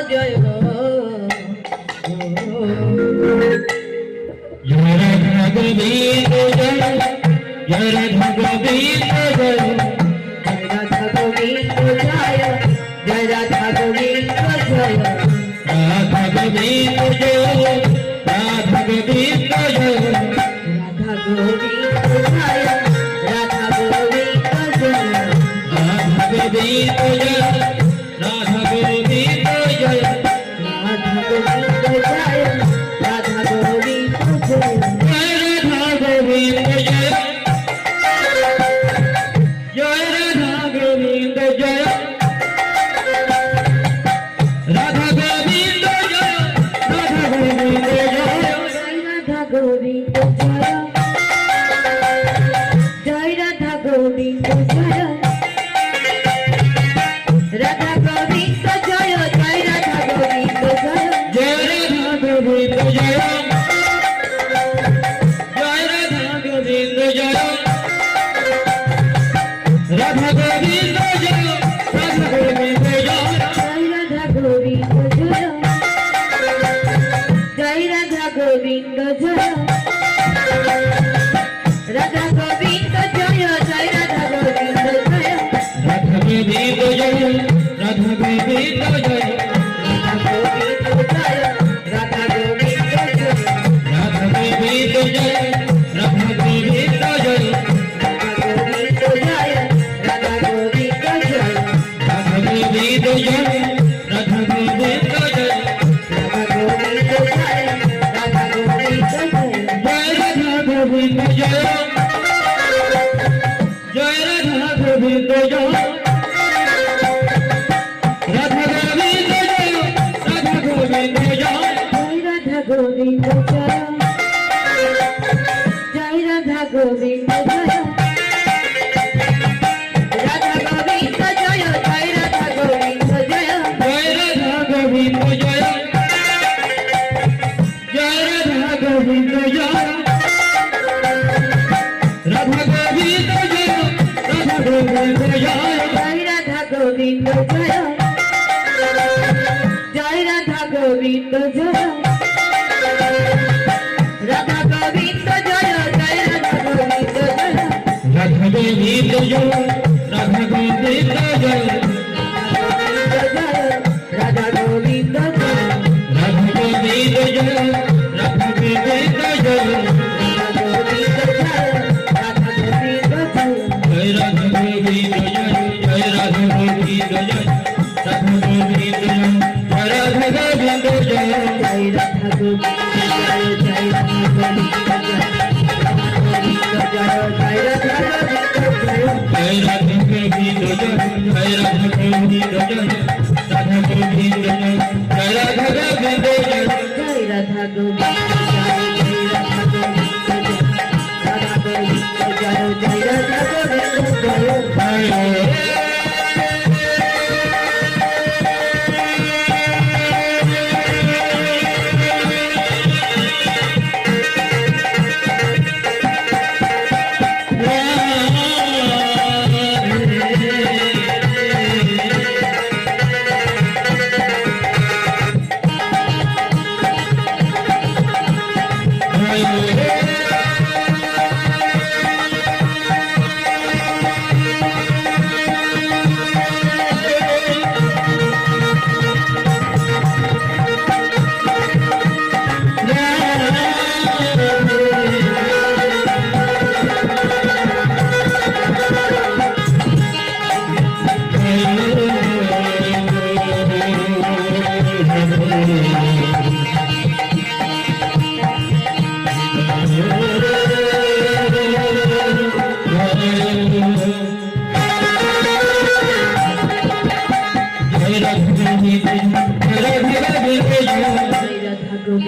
Joy Joy Radha Govinda Joy Joy Radha Govinda Joy Radha Govinda Joy Joy Radha Govinda Joy Radha Govinda Joy Radha Govinda Joy Radha Govinda Joy Radha Govinda Joy Radha Govinda Joy Radha Govinda Joy Radha Govinda Joy Radha Govinda Joy Radha Govinda Joy Joy Radha Govinda Joy Radha Govinda Joy Radha Govinda Joy Radha Govinda Joy Joy Radha Govinda Joy Radha Govinda Joy Joy Radha Govinda Joy Joy Radha Govinda Joy Joy Radha Govinda Joy Radha Govinda Joy Radha Govinda Joy Joy Radha Govinda Joy Joy Radha Govinda Joy Radha Govinda Joy Joy Radha Govinda Joy Radha Govinda Joy Radha Govinda Joy Radha Govinda Joy Radha Govinda Joy Radha Govinda Joy Radha Govinda Joy Radha Govinda Joy Radha Govinda Joy Radha Govinda Joy Radha Govinda Joy Radha Govinda Joy Radha Govinda Joy Joy Radha Govinda Joy Joy Radha Govinda Joy Radha Govinda Joy Radha Govinda Joy Joy Radha Govinda Joy Joy Radha Govinda Joy Radha Govinda Joy Joy Radha Govinda Joy Joy Radha Govinda Joy Joy Radha Govinda Joy Radha Govinda Joy Radha Govinda Joy Joy Radha Govinda Joy Joy Radha Govinda Joy Radha Govinda Joy Joy Radha Govinda Joy Radha Govinda Joy Radha Govinda Joy Radha Govinda Joy Radha Govinda Joy Radha Govinda Joy Radha Govinda Joy Radha Govinda Joy Joy Radha Govinda Joy Joy Radha Govinda Joy Radha Govinda Joy Joy Radha Govinda Joy Joy Radha Govinda Joy Joy Radha Govinda Joy Radha Govinda Joy Joy Radha Govinda Joy Joy Radha Govinda Joy Joy Radha Govinda Joy Radha Govinda Joy Joy Radha Govinda Joy Joy Radha Govinda Joy Joy Radha Govinda Joy Radha Govinda Joy Joy Radha Govinda Joy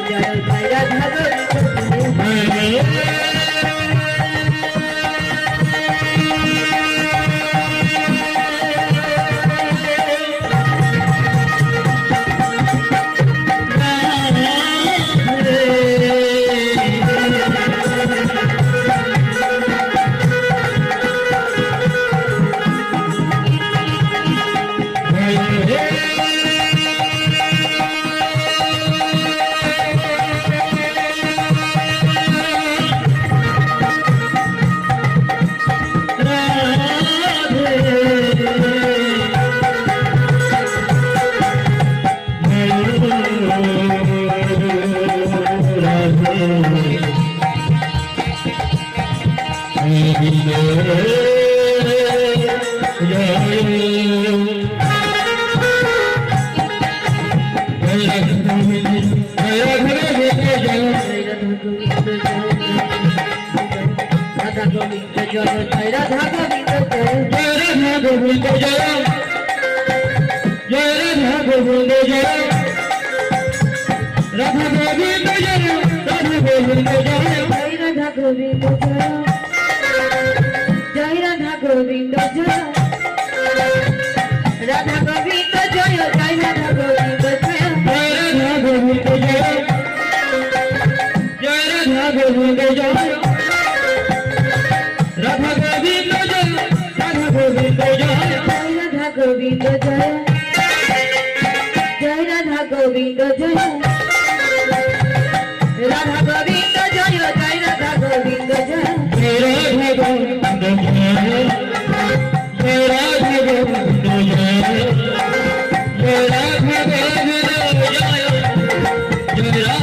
Joy Joy Radha Govinda Radha Govinda Joy Joy Radha Govinda Joy Radha Govinda Joy Radha Govinda Joy Radha Govinda Joy Joy Radha Govinda Joy Joy Radha Govinda Joy Radha Govinda Joy Joy Radha Govinda Joy Radha Govinda Joy Joy Radha Govinda Joy Radha Govinda Joy Radha Govinda Joy Joy Radha Govinda Joy Joy Radha Govinda Joy Radha Govinda Joy Joy Radha Govinda Joy Radha Govinda Joy Joy Radha Govinda Joy Joy Radha Govinda Joy Joy